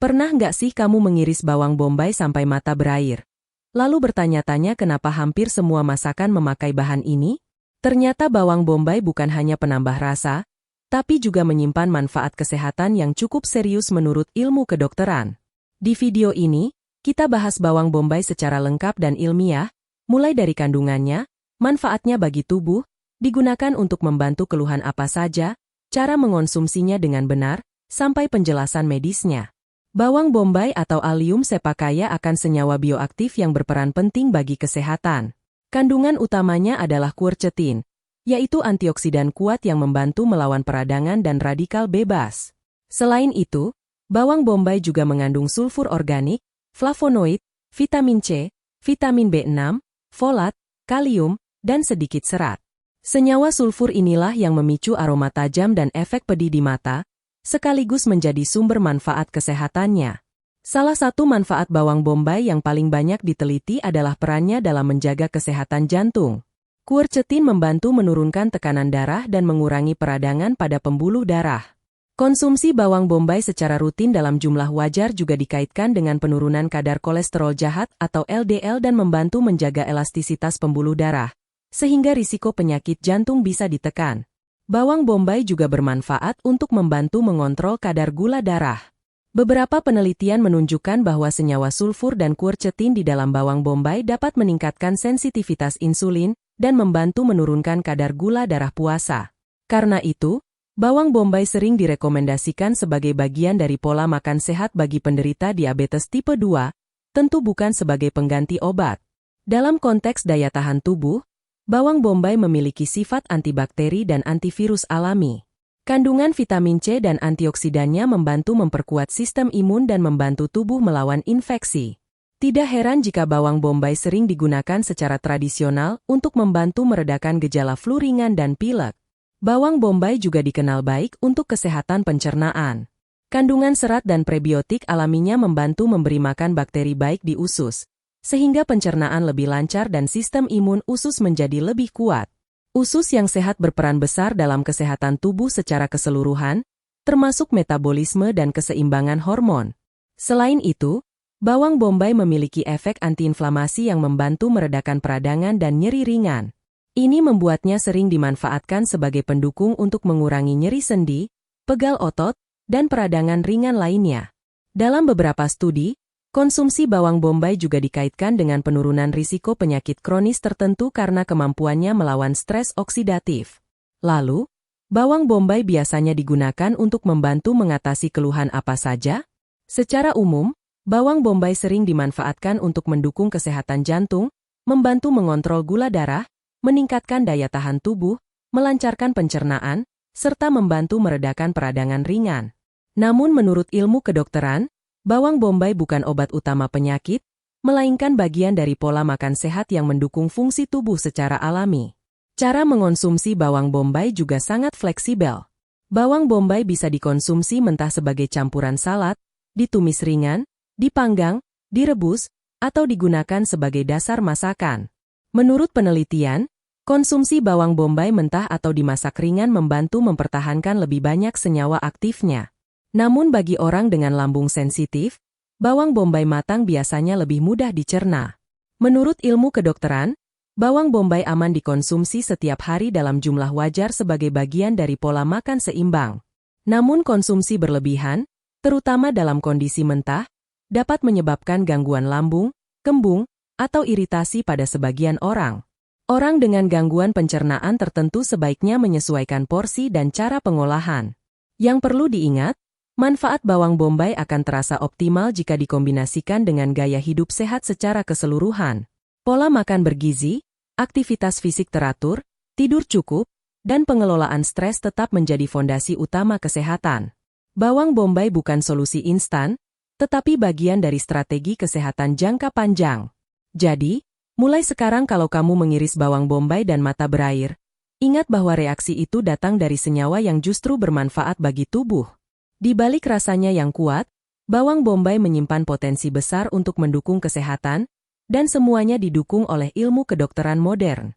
Pernah nggak sih kamu mengiris bawang bombay sampai mata berair? Lalu bertanya-tanya kenapa hampir semua masakan memakai bahan ini? Ternyata bawang bombay bukan hanya penambah rasa, tapi juga menyimpan manfaat kesehatan yang cukup serius menurut ilmu kedokteran. Di video ini, kita bahas bawang bombay secara lengkap dan ilmiah, mulai dari kandungannya, manfaatnya bagi tubuh, digunakan untuk membantu keluhan apa saja, cara mengonsumsinya dengan benar, sampai penjelasan medisnya. Bawang bombay atau Allium cepa kaya akan senyawa bioaktif yang berperan penting bagi kesehatan. Kandungan utamanya adalah quercetin, yaitu antioksidan kuat yang membantu melawan peradangan dan radikal bebas. Selain itu, bawang bombay juga mengandung sulfur organik, flavonoid, vitamin C, vitamin B6, folat, kalium, dan sedikit serat. Senyawa sulfur inilah yang memicu aroma tajam dan efek pedih di mata, sekaligus menjadi sumber manfaat kesehatannya. Salah satu manfaat bawang bombay yang paling banyak diteliti adalah perannya dalam menjaga kesehatan jantung. Quercetin membantu menurunkan tekanan darah dan mengurangi peradangan pada pembuluh darah. Konsumsi bawang bombay secara rutin dalam jumlah wajar juga dikaitkan dengan penurunan kadar kolesterol jahat atau LDL dan membantu menjaga elastisitas pembuluh darah, sehingga risiko penyakit jantung bisa ditekan. Bawang bombay juga bermanfaat untuk membantu mengontrol kadar gula darah. Beberapa penelitian menunjukkan bahwa senyawa sulfur dan quercetin di dalam bawang bombay dapat meningkatkan sensitivitas insulin dan membantu menurunkan kadar gula darah puasa. Karena itu, bawang bombay sering direkomendasikan sebagai bagian dari pola makan sehat bagi penderita diabetes tipe 2, tentu bukan sebagai pengganti obat. Dalam konteks daya tahan tubuh, bawang bombay memiliki sifat antibakteri dan antivirus alami. Kandungan vitamin C dan antioksidannya membantu memperkuat sistem imun dan membantu tubuh melawan infeksi. Tidak heran jika bawang bombay sering digunakan secara tradisional untuk membantu meredakan gejala flu ringan dan pilek. Bawang bombay juga dikenal baik untuk kesehatan pencernaan. Kandungan serat dan prebiotik alaminya membantu memberi makan bakteri baik di usus, sehingga pencernaan lebih lancar dan sistem imun usus menjadi lebih kuat. Usus yang sehat berperan besar dalam kesehatan tubuh secara keseluruhan, termasuk metabolisme dan keseimbangan hormon. Selain itu, bawang bombay memiliki efek antiinflamasi yang membantu meredakan peradangan dan nyeri ringan. Ini membuatnya sering dimanfaatkan sebagai pendukung untuk mengurangi nyeri sendi, pegal otot, dan peradangan ringan lainnya. Dalam beberapa studi, konsumsi bawang bombay juga dikaitkan dengan penurunan risiko penyakit kronis tertentu karena kemampuannya melawan stres oksidatif. Lalu, bawang bombay biasanya digunakan untuk membantu mengatasi keluhan apa saja? Secara umum, bawang bombay sering dimanfaatkan untuk mendukung kesehatan jantung, membantu mengontrol gula darah, meningkatkan daya tahan tubuh, melancarkan pencernaan, serta membantu meredakan peradangan ringan. Namun menurut ilmu kedokteran, bawang bombay bukan obat utama penyakit, melainkan bagian dari pola makan sehat yang mendukung fungsi tubuh secara alami. Cara mengonsumsi bawang bombay juga sangat fleksibel. Bawang bombay bisa dikonsumsi mentah sebagai campuran salad, ditumis ringan, dipanggang, direbus, atau digunakan sebagai dasar masakan. Menurut penelitian, konsumsi bawang bombay mentah atau dimasak ringan membantu mempertahankan lebih banyak senyawa aktifnya. Namun bagi orang dengan lambung sensitif, bawang bombay matang biasanya lebih mudah dicerna. Menurut ilmu kedokteran, bawang bombay aman dikonsumsi setiap hari dalam jumlah wajar sebagai bagian dari pola makan seimbang. Namun konsumsi berlebihan, terutama dalam kondisi mentah, dapat menyebabkan gangguan lambung, kembung, atau iritasi pada sebagian orang. Orang dengan gangguan pencernaan tertentu sebaiknya menyesuaikan porsi dan cara pengolahan. Yang perlu diingat, manfaat bawang bombay akan terasa optimal jika dikombinasikan dengan gaya hidup sehat secara keseluruhan. Pola makan bergizi, aktivitas fisik teratur, tidur cukup, dan pengelolaan stres tetap menjadi fondasi utama kesehatan. Bawang bombay bukan solusi instan, tetapi bagian dari strategi kesehatan jangka panjang. Jadi, mulai sekarang kalau kamu mengiris bawang bombay dan mata berair, ingat bahwa reaksi itu datang dari senyawa yang justru bermanfaat bagi tubuh. Di balik rasanya yang kuat, bawang bombay menyimpan potensi besar untuk mendukung kesehatan, dan semuanya didukung oleh ilmu kedokteran modern.